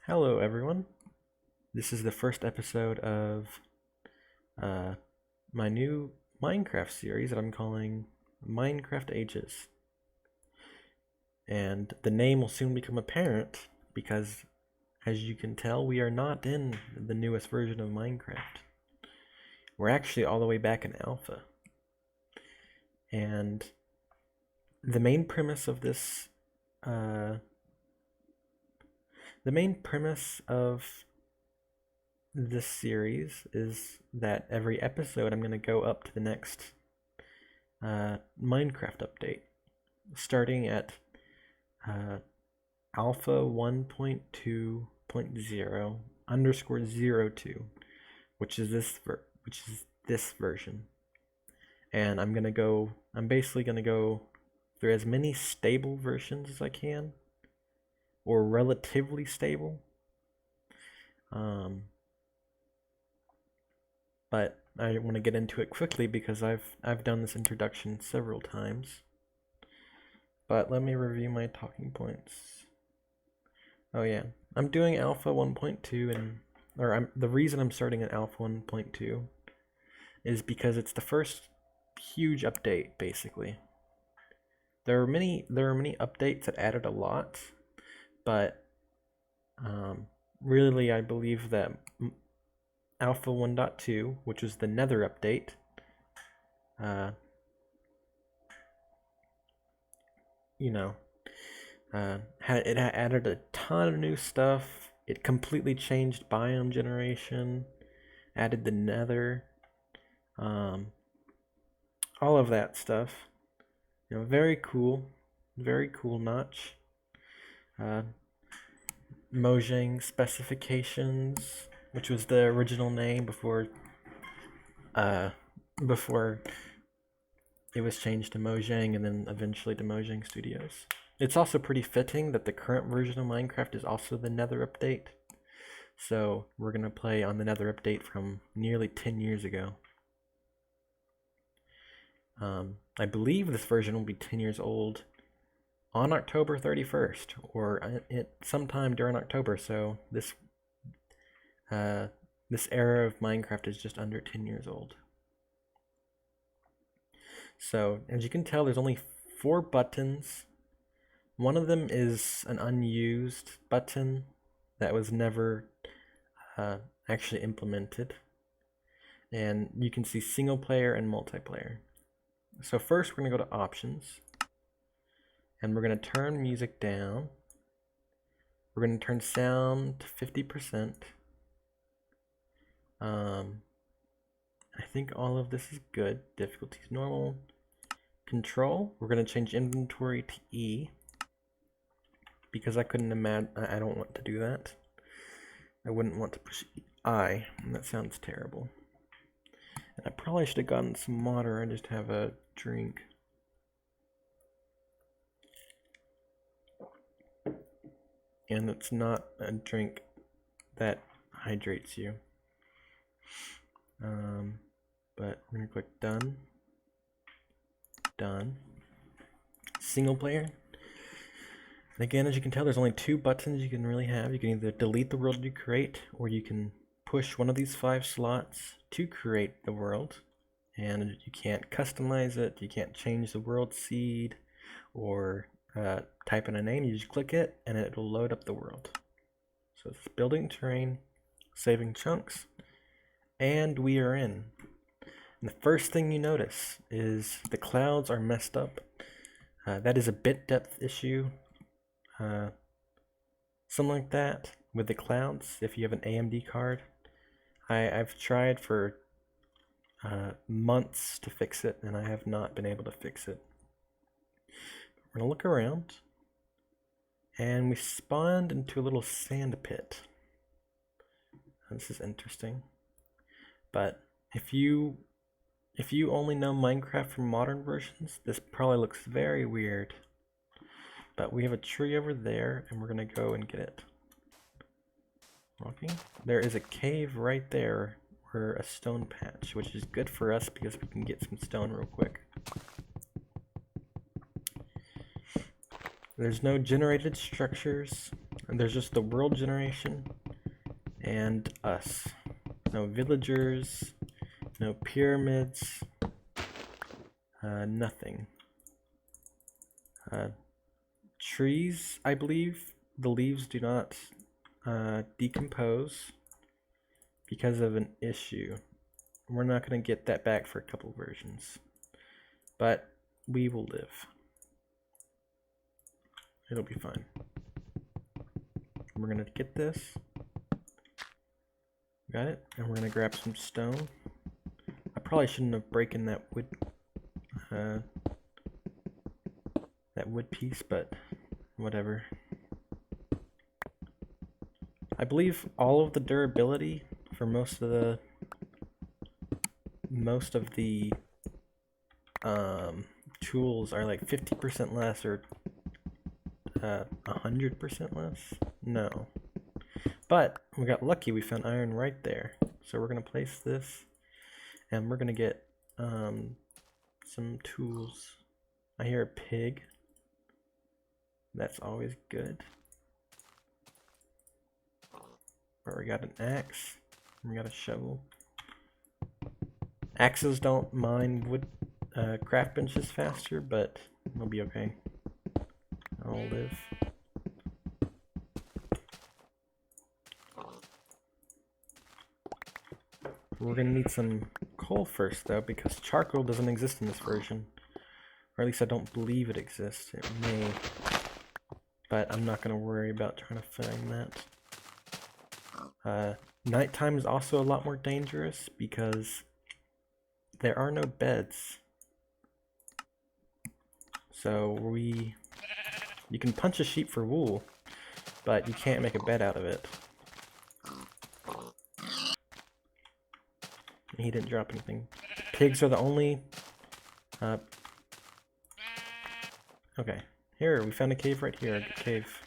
Hello, everyone. This is the first episode of my new Minecraft series that I'm calling Minecraft Ages. And the name will soon become apparent because, as you can tell, we are not in the newest version of Minecraft. We're actually all the way back in alpha. And the main premise of this series is that every episode I'm going to go up to the next Minecraft update, starting at alpha 1.2.0 underscore 02, which is this version. And I'm basically gonna go through as many stable versions as I can, or relatively stable. But I want to get into it quickly because I've done this introduction several times. But let me review my talking points. Oh yeah, I'm doing alpha 1.2 the reason I'm starting at alpha 1.2 is because it's the first huge update basically. There are many updates that added a lot, but really I believe that alpha 1.2, which was the Nether update, it added a ton of new stuff. It completely changed biome generation, added the Nether, all of that stuff. Very cool notch. Mojang specifications, which was the original name before it was changed to Mojang and then eventually to Mojang Studios. It's also pretty fitting that the current version of Minecraft is also the Nether update. So we're going to play on the Nether update from nearly 10 years ago. I believe this version will be 10 years old on October 31st, or sometime during October, so this era of Minecraft is just under 10 years old. So, as you can tell, there's only 4 buttons. One of them is an unused button that was never actually implemented. And you can see single player and multiplayer. So first we're going to go to options. And we're going to turn music down. We're going to turn sound to 50%. I think all of this is good. Difficulty is normal. Control, we're going to change inventory to E. Because I couldn't imagine, I don't want to do that. I wouldn't want to push I, and that sounds terrible. And I probably should have gotten some water and just have a drink. And it's not a drink that hydrates you. But we're gonna click done. Done. Single player. And again, as you can tell, there's only 2 buttons you can really have. You can either delete the world you create, or you can push one of these 5 slots to create the world. And you can't customize it, you can't change the world seed, or type in a name. You just click it, and it will load up the world. So it's building terrain, saving chunks, and we are in. And the first thing you notice is the clouds are messed up. That is a bit depth issue. Something like that with the clouds if you have an AMD card. I've tried for months to fix it, and I have not been able to fix it. We're gonna look around, and we spawned into a little sand pit. This is interesting. But if you only know Minecraft from modern versions, this probably looks very weird. But we have a tree over there, and we're gonna go and get it. Walking. There is a cave right there, or a stone patch, which is good for us because we can get some stone real quick. There's no generated structures. And there's just the world generation and us. No villagers, no pyramids, nothing. Trees, I believe, the leaves do not decompose because of an issue. We're not going to get that back for a couple versions, but we will live. It'll be fine. We're going to get this. Got it. And we're going to grab some stone. I probably shouldn't have broken that wood piece, but whatever. I believe all of the durability for most of the tools are like 50% less or 100% less. No, but we got lucky. We found iron right there, so we're gonna place this, and we're gonna get some tools. I hear a pig. That's always good. But we got an axe. We got a shovel. Axes don't mine wood craft benches faster, but it'll be okay. I'll live. We're gonna need some coal first, though, because charcoal doesn't exist in this version. Or at least I don't believe it exists. It may. But I'm not gonna worry about trying to find that. Nighttime is also a lot more dangerous because there are no beds. So you can punch a sheep for wool, but you can't make a bed out of it. He didn't drop anything. Pigs are the only... Okay, here, we found a cave right here, a good cave.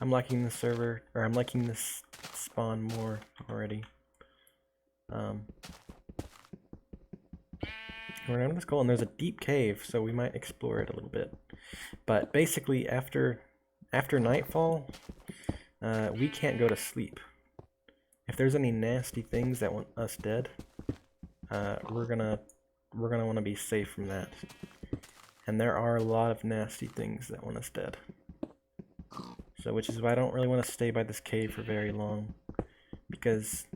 I'm liking this server, or I'm liking this spawn more already. We're around this goal, and there's a deep cave, so we might explore it a little bit. But basically, after nightfall, we can't go to sleep. If there's any nasty things that want us dead, we're gonna want to be safe from that. And there are a lot of nasty things that want us dead. So, which is why I don't really want to stay by this cave for very long, because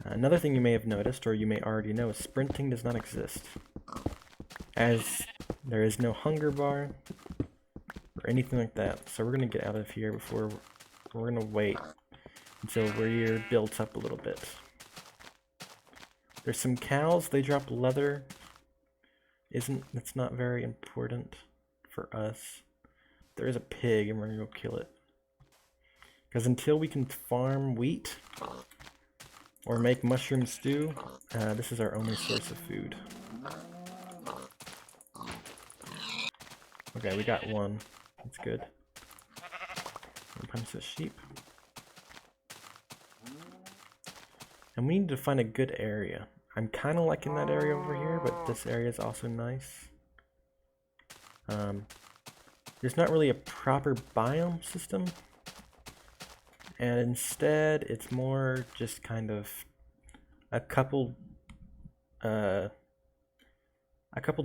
another thing you may have noticed, or you may already know, is sprinting does not exist. As there is no hunger bar or anything like that. So we're gonna get out of here before we're gonna wait until we're built up a little bit. There's some cows, they drop leather. That's not very important for us. There is a pig and we're gonna go kill it. Because until we can farm wheat or make mushroom stew, this is our only source of food. Okay, we got one. That's good. Punch the sheep. And we need to find a good area. I'm kind of liking that area over here, but this area is also nice. There's not really a proper biome system. And instead, it's more just kind of a couple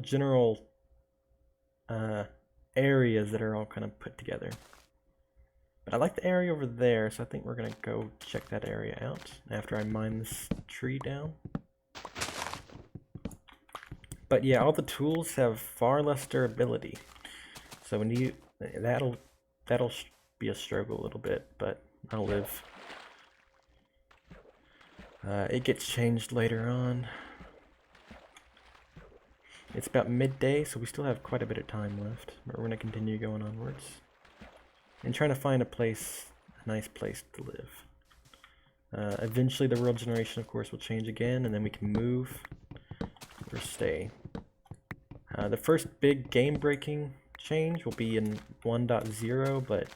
general areas that are all kind of put together. But I like the area over there, so I think we're gonna go check that area out after I mine this tree down. But yeah, all the tools have far less durability, so when that'll be a struggle a little bit, but I'll live. It gets changed later on. It's about midday, so we still have quite a bit of time left, but we're gonna continue going onwards and trying to find a nice place to live. Eventually the world generation, of course, will change again, and then we can move or stay. The first big game-breaking change will be in 1.0, but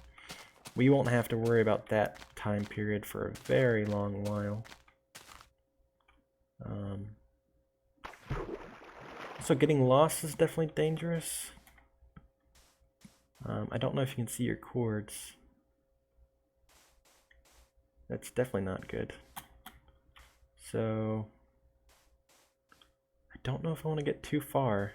we won't have to worry about that time period for a very long while. So getting lost is definitely dangerous. I don't know if you can see your cords. That's definitely not good. So I don't know if I want to get too far.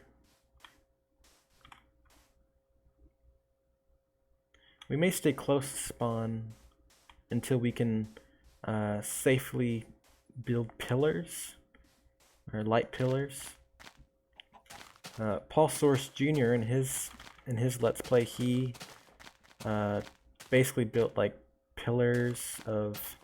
We may stay close to spawn until we can safely build pillars, or light pillars. Paul Source Jr. in his Let's Play, he basically built like pillars of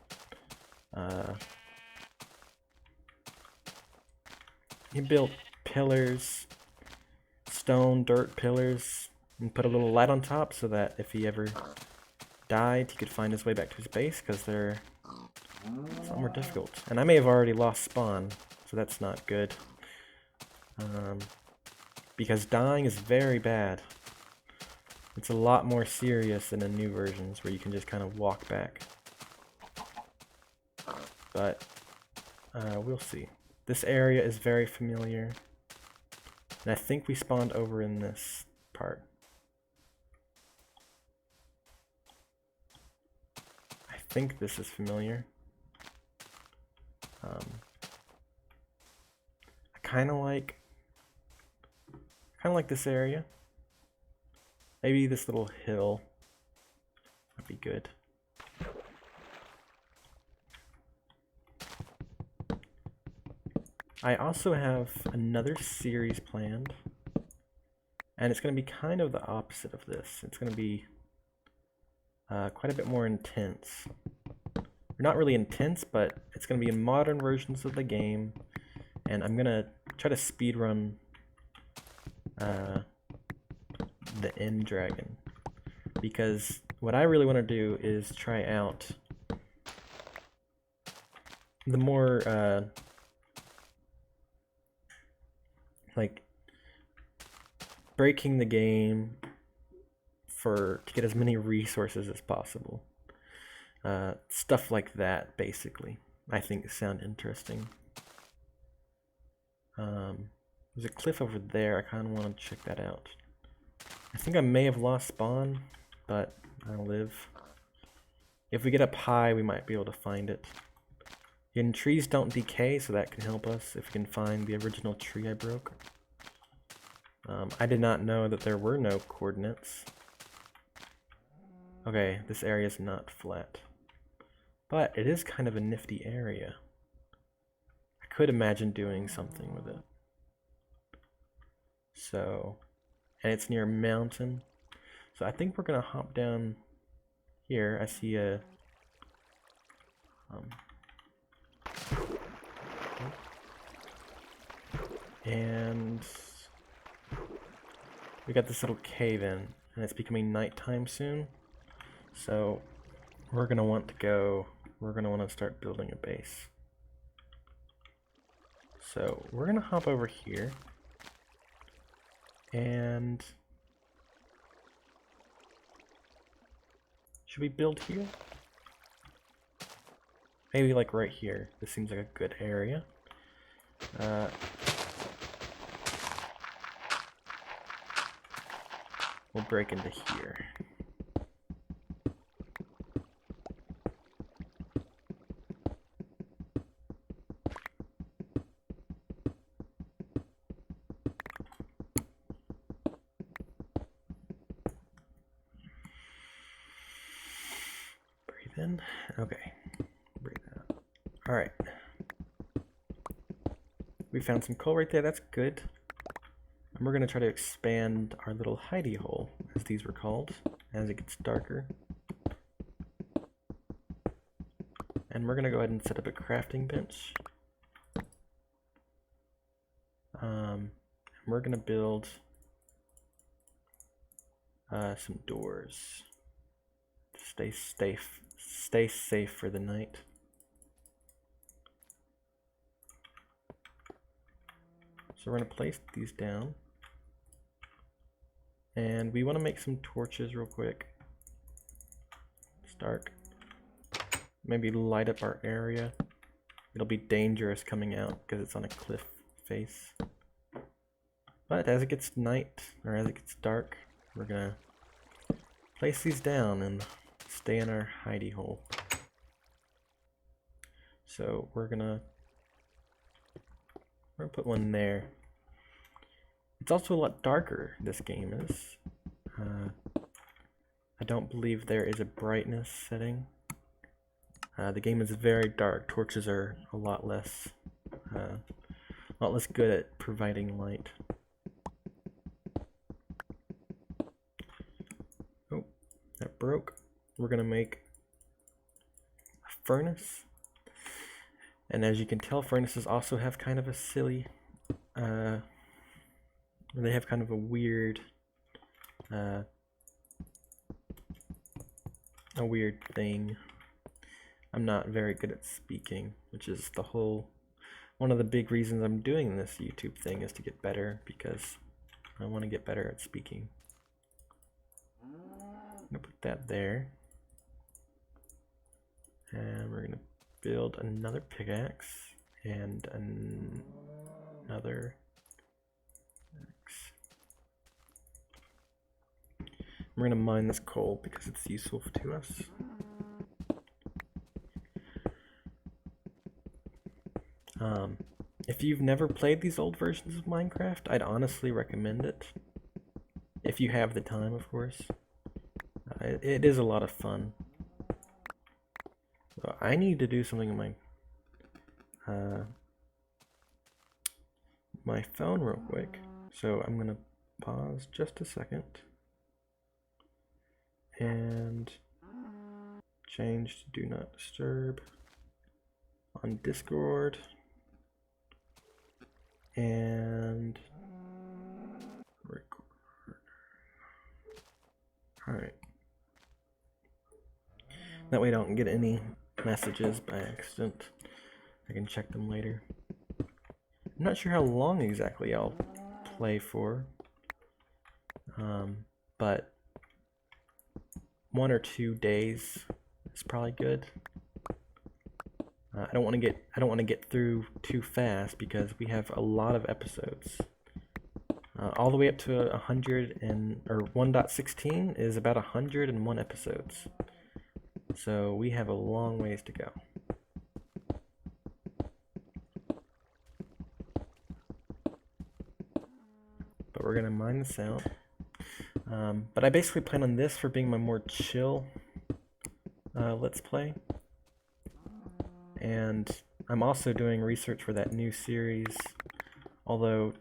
stone, dirt pillars, and put a little light on top so that if he ever died, he could find his way back to his base, because they're somewhat more difficult. And I may have already lost spawn, so that's not good. Because dying is very bad. It's a lot more serious than in new versions where you can just kind of walk back. But we'll see. This area is very familiar. And I think we spawned over in this part. I think this is familiar. I kind of like this area. Maybe this little hill would be good. I also have another series planned, and it's going to be kind of the opposite of this. It's going to be quite a bit more intense. Not really intense, but it's going to be in modern versions of the game, and I'm going to try to speedrun the End Dragon, because what I really want to do is try out the more like breaking the game to get as many resources as possible. Stuff like that, basically. I think sound interesting. There's a cliff over there. I kind of want to check that out. I think I may have lost spawn, but I'll live. If we get up high, we might be able to find it. And trees don't decay, so that can help us if we can find the original tree I broke. I did not know that there were no coordinates. Okay, this area is not flat. But it is kind of a nifty area. I could imagine doing something with it. So, and it's near a mountain. So I think we're gonna hop down here. I see a and we got this little cave in, and it's becoming nighttime soon. So we're gonna want to start building a base. So we're gonna hop over here, and should we build here? Maybe like right here. This seems like a good area. We'll break into here. Breathe in. Okay. Breathe out. Alright. We found some coal right there. That's good. And we're going to try to expand our little hidey hole, as these were called, as it gets darker. And we're going to go ahead and set up a crafting bench. We're going to build some doors to stay safe for the night. So we're going to place these down. And we want to make some torches real quick. It's dark. Maybe light up our area. It'll be dangerous coming out because it's on a cliff face. But as it gets night, or as it gets dark, we're going to place these down and stay in our hidey hole. So we're gonna put one there. It's also a lot darker, this game is. I don't believe there is a brightness setting. The game is very dark. Torches are a lot less good at providing light. Oh, that broke. We're gonna make a furnace. And as you can tell, furnaces also have kind of a silly, they have kind of a weird thing. I'm not very good at speaking, which is one of the big reasons I'm doing this YouTube thing, is to get better, because I want to get better at speaking. I'm gonna put that there. And we're gonna build another pickaxe and another axe. We're gonna mine this coal because it's useful to us. If you've never played these old versions of Minecraft, I'd honestly recommend it. If you have the time, of course. It is a lot of fun. Well, I need to do something on my phone real quick. So I'm gonna pause just a second and change to do not disturb on Discord. And record. Alright. That way I don't get any messages by accident. I can check them later. I'm not sure how long exactly I'll play for. But 1 or 2 days is probably good. I don't want to get through too fast because we have a lot of episodes. All the way up to 1.16 is about 101 episodes. So we have a long ways to go. But we're gonna mine this out. But I basically plan on this for being my more chill Let's Play. And I'm also doing research for that new series, although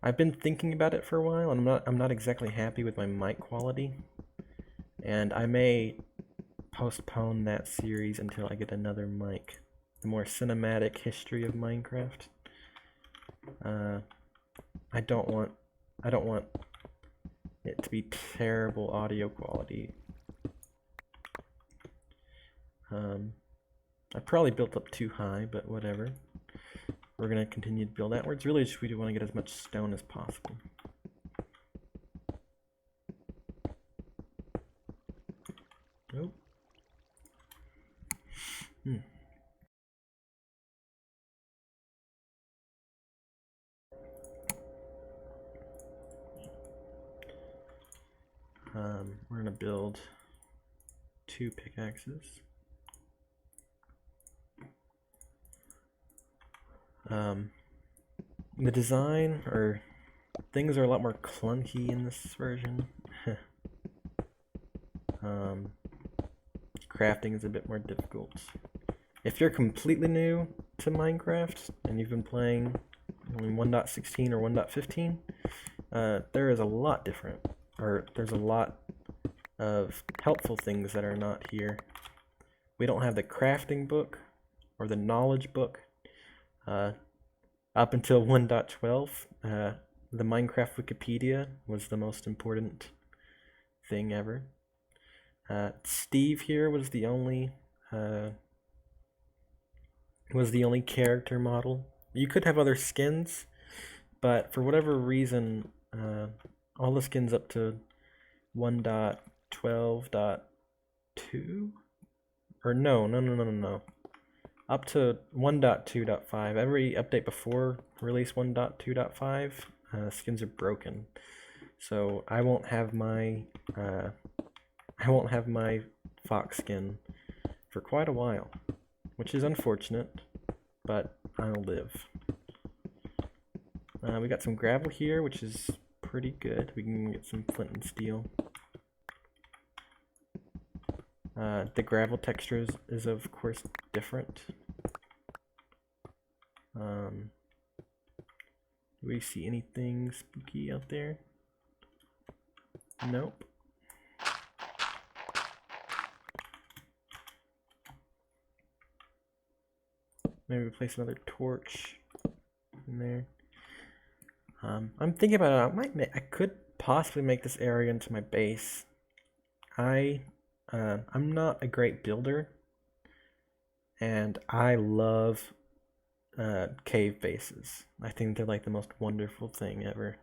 I've been thinking about it for a while, and I'm not exactly happy with my mic quality, and I may postpone that series until I get another mic. The more cinematic history of Minecraft. I don't want it to be terrible audio quality. I probably built up too high, but whatever. We're gonna continue to build outwards. Really, we do want to get as much stone as possible. Nope. We're gonna build 2 pickaxes. The design, or things, are a lot more clunky in this version. Crafting is a bit more difficult. If you're completely new to Minecraft and you've been playing only 1.16 or 1.15, there is a lot different, or there's a lot of helpful things that are not here. We don't have the crafting book or the knowledge book. Up until 1.12, the Minecraft Wikipedia was the most important thing ever. Steve here was the only character model. You could have other skins, but for whatever reason, all the skins up to 1.12.2, or no. Up to 1.2.5. Every update before release 1.2.5, skins are broken. So I won't have my fox skin for quite a while, which is unfortunate, but I'll live. We got some gravel here, which is pretty good. We can get some flint and steel. The gravel texture is of course different. Do we see anything spooky out there? Nope. Maybe place another torch in there. I'm thinking about it. I could possibly make this area into my base. I'm not a great builder, and I love cave bases. I think they're like the most wonderful thing ever.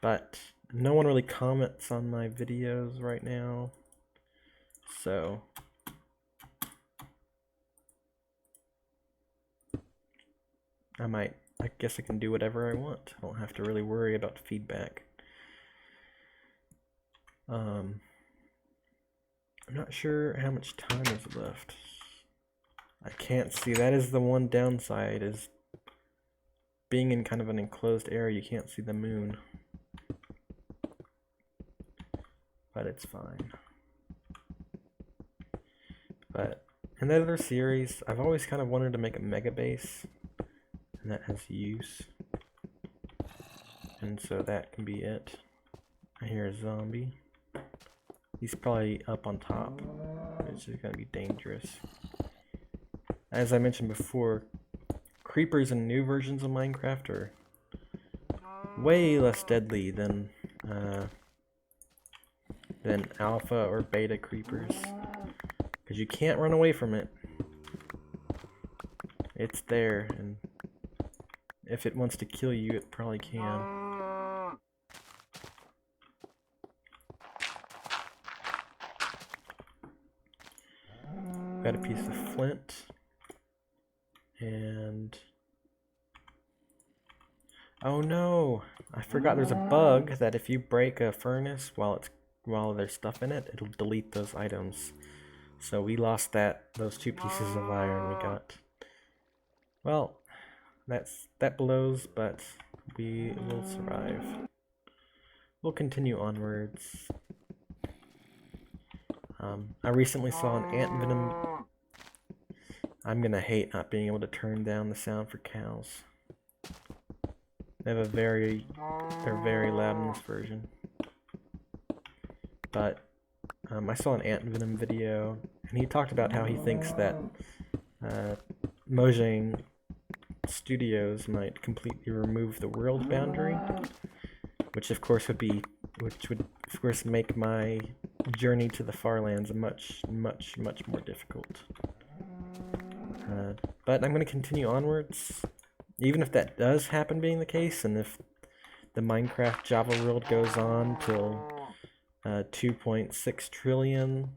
But no one really comments on my videos right now, so I guess I can do whatever I want. I don't have to really worry about feedback. I'm not sure how much time is left. I can't see. That is the one downside, is being in kind of an enclosed area, you can't see the moon. But it's fine. But in that other series, I've always kind of wanted to make a mega base, and that has use. And so that can be it. I hear a zombie. He's probably up on top, which is going to be dangerous. As I mentioned before, creepers in new versions of Minecraft are way less deadly than alpha or beta creepers, because you can't run away from it. It's there, and if it wants to kill you, it probably can. Got a piece of flint, and oh no, I forgot there's a bug that if you break a furnace while there's stuff in it, it'll delete those items. So we lost those 2 pieces of iron we got. Well, that blows, but we will survive. We'll continue onwards. I recently saw an ant venom. I'm gonna hate not being able to turn down the sound for cows. They're very loud in this version. But I saw an ant venom video, and he talked about how he thinks that Mojang Studios might completely remove the world boundary, which of course would make my journey to the far lands much more difficult. But I'm going to continue onwards, even if that does happen being the case, and if the Minecraft Java world goes on till 2.6 trillion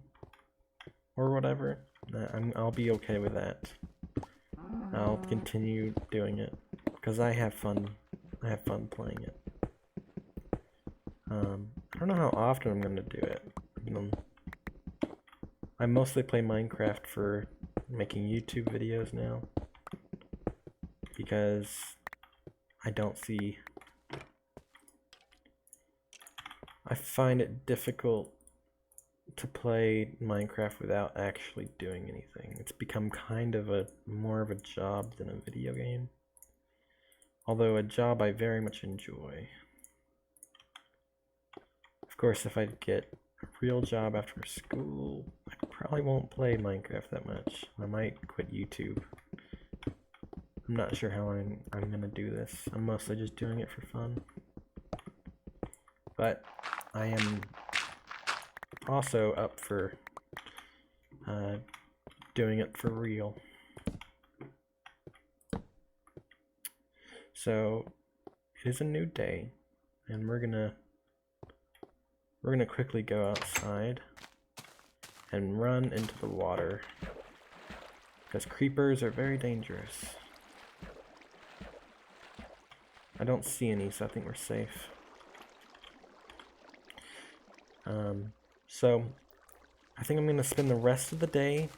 or whatever, I'll be okay with that. I'll continue doing it because I have fun. I have fun playing it. I don't know how often I'm going to do it. I mostly play Minecraft for making YouTube videos now, because I find it difficult to play Minecraft without actually doing anything. It's become kind of more of a job than a video game, although a job I very much enjoy. Of course, if I get a real job after school, I probably won't play Minecraft that much. I might quit YouTube. I'm not sure how I'm gonna do this. I'm mostly just doing it for fun. But I am also up for doing it for real. So it is a new day, and we're gonna quickly go outside and run into the water, because creepers are very dangerous. I don't see any, so I think we're safe. So I think I'm going to spend the rest of the day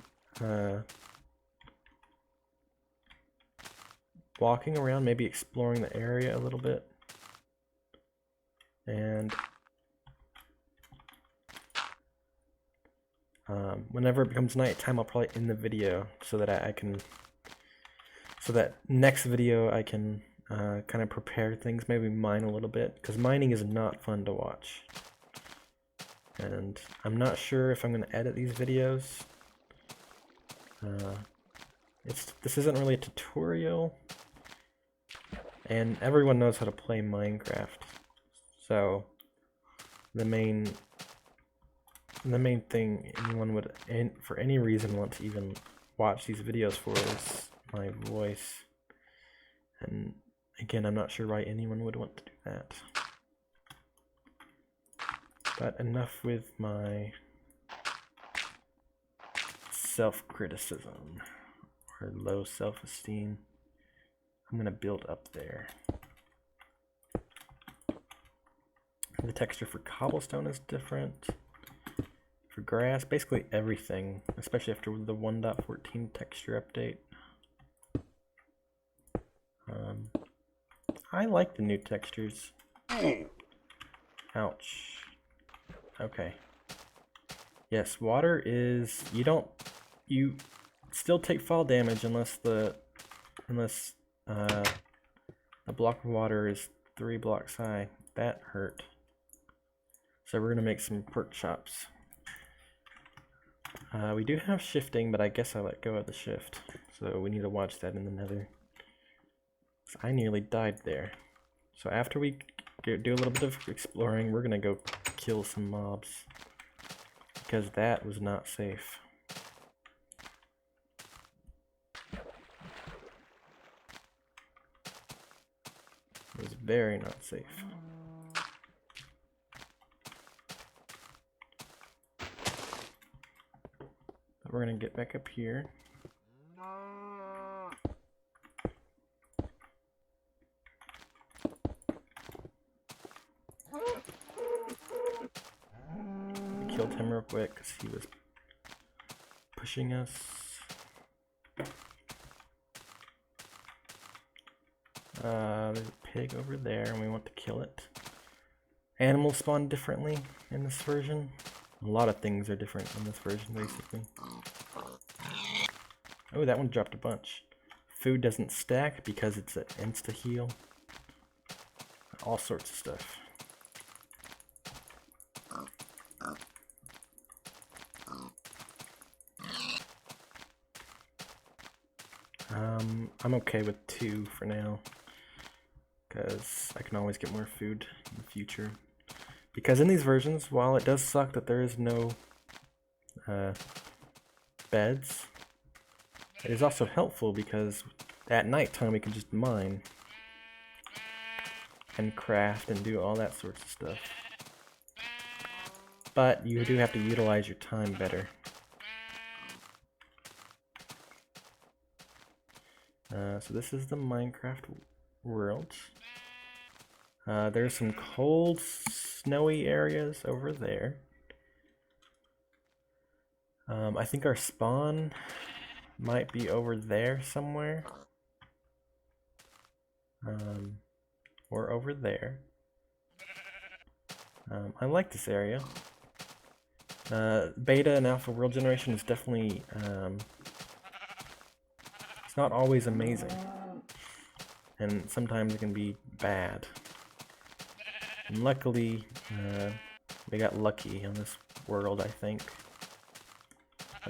walking around, maybe exploring the area a little bit. And whenever it becomes nighttime, I'll probably end the video so that I can, so that next video I can kind of prepare things, maybe mine a little bit, because mining is not fun to watch. And I'm not sure if I'm going to edit these videos. This isn't really a tutorial, and everyone knows how to play Minecraft. So the main thing anyone would, for any reason, want to even watch these videos for is my voice. And again, I'm not sure why anyone would want to do that. But enough with my self-criticism or low self-esteem. I'm gonna build up there. The texture for cobblestone is different. For grass, basically everything, especially after the 1.14 texture update. I like the new textures. Ouch. Okay. Yes, water is, you still take fall damage unless a block of water is 3 blocks high. That hurt. So we're gonna make some pork chops. We do have shifting, but I guess I let go of the shift. So we need to watch that in the nether. So I nearly died there. So after we do a little bit of exploring, we're gonna go kill some mobs. Because that was not safe. It was very not safe. But we're gonna get back up here. Killed him real quick because he was pushing us. There's a pig over there and we want to kill it. Animals spawn differently in this version. A lot of things are different in this version, basically. Oh, that one dropped a bunch. Food doesn't stack because it's an insta-heal. All sorts of stuff. I'm okay with 2 for now, because I can always get more food in the future. Because in these versions, while it does suck that there is no beds, it is also helpful because at nighttime we can just mine and craft and do all that sorts of stuff. But you do have to utilize your time better. So this is the Minecraft world. There's some cold, snowy areas over there. I think our spawn might be over there somewhere. Or over there. I like this area. Beta and alpha world generation is definitely it's not always amazing, and sometimes it can be bad. And luckily, we got lucky on this world, I think.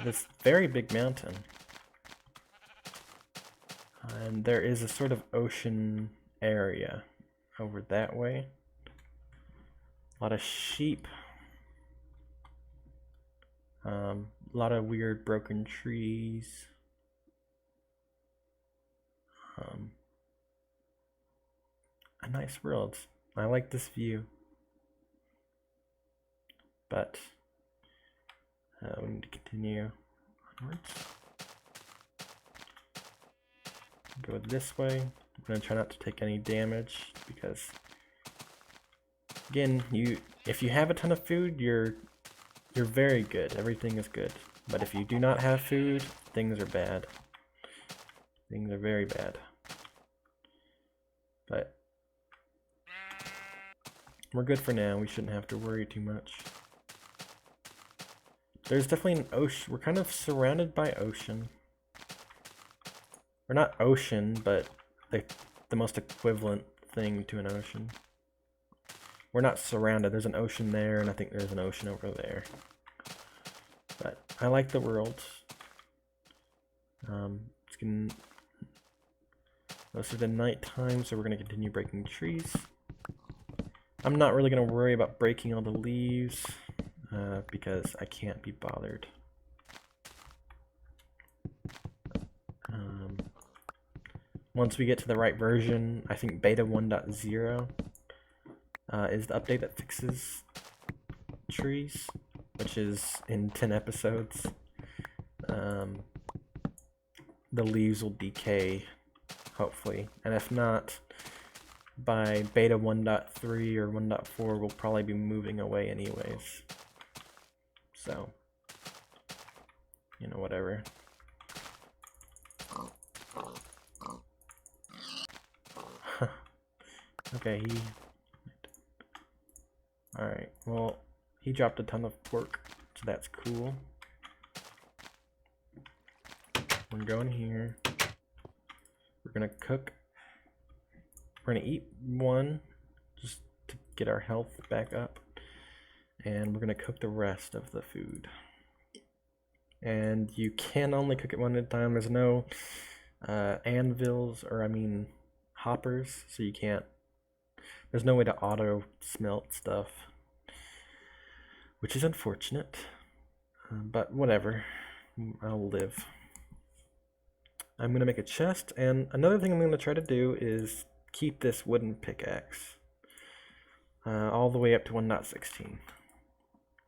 This very big mountain, and there is a sort of ocean area over that way. A lot of sheep. A lot of weird broken trees. A nice world. I like this view. But we need to continue onwards. Go this way. I'm going to try not to take any damage because, again, if you have a ton of food, you're you're very good. Everything is good. But if you do not have food, things are bad. Things are very bad. But we're good for now. We shouldn't have to worry too much. There's definitely an ocean. We're kind of surrounded by ocean. Or not ocean, but the most equivalent thing to an ocean. We're not surrounded. There's an ocean there, and I think there's an ocean over there. But I like the world. It's getting closer to nighttime, so we're going to continue breaking trees. I'm not really going to worry about breaking all the leaves because I can't be bothered. Once we get to the right version, I think beta 1.0 is the update that fixes trees, which is in 10 episodes. The leaves will decay, hopefully, and if not, by beta 1.3 or 1.4 we'll probably be moving away anyways. So, you know, whatever. Okay, alright, well, he dropped a ton of pork, so that's cool. We're going here. We're gonna cook. We're gonna eat one, just to get our health back up. And we're gonna cook the rest of the food. And you can only cook it one at a time. There's no anvils, or I mean hoppers, so you can't. There's no way to auto smelt stuff, which is unfortunate, but whatever, I'll live. I'm gonna make a chest, and another thing I'm gonna try to do is keep this wooden pickaxe all the way up to 1.16.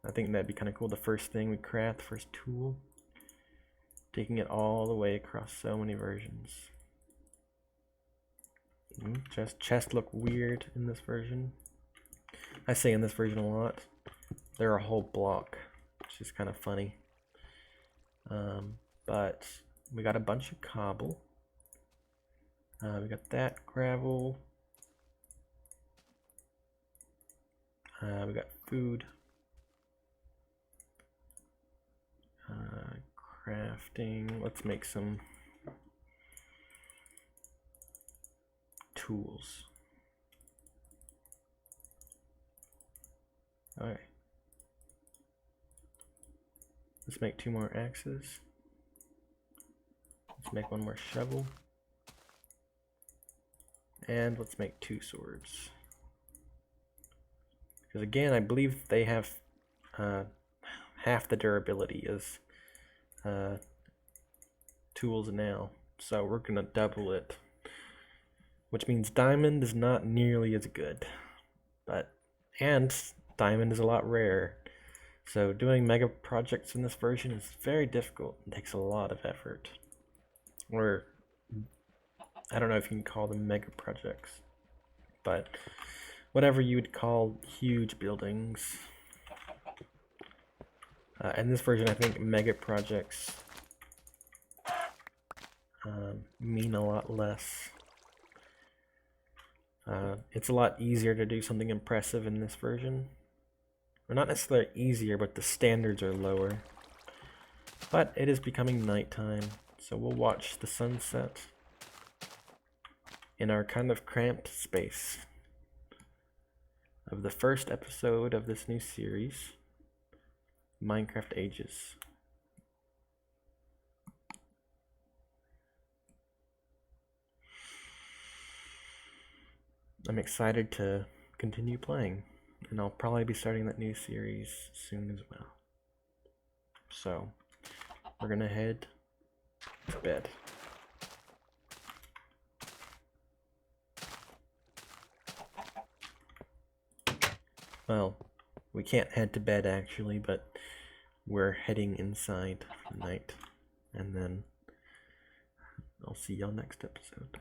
I think that'd be kind of cool. The first thing we craft, the first tool, taking it all the way across so many versions. Chests look weird in this version. I say in this version a lot. They're a whole block, which is kind of funny. But we got a bunch of cobble. We got that gravel. We got food. Crafting. Let's make some tools. Alright. Let's make 2 more axes. Let's make 1 more shovel. And let's make 2 swords. Because again, I believe they have half the durability as tools now. So we're gonna double it. Which means diamond is not nearly as good. And diamond is a lot rarer. So doing mega projects in this version is very difficult. It takes a lot of effort. Or I don't know if you can call them mega projects, but whatever you would call huge buildings. In this version, I think mega projects mean a lot less. It's a lot easier to do something impressive in this version. Or not necessarily easier, but the standards are lower. But it is becoming nighttime, so we'll watch the sunset in our kind of cramped space of the first episode of this new series, Minecraft Ages. I'm excited to continue playing, and I'll probably be starting that new series soon as well. So, we're gonna head to bed. Well, we can't head to bed actually, but we're heading inside for the night, and then I'll see y'all next episode.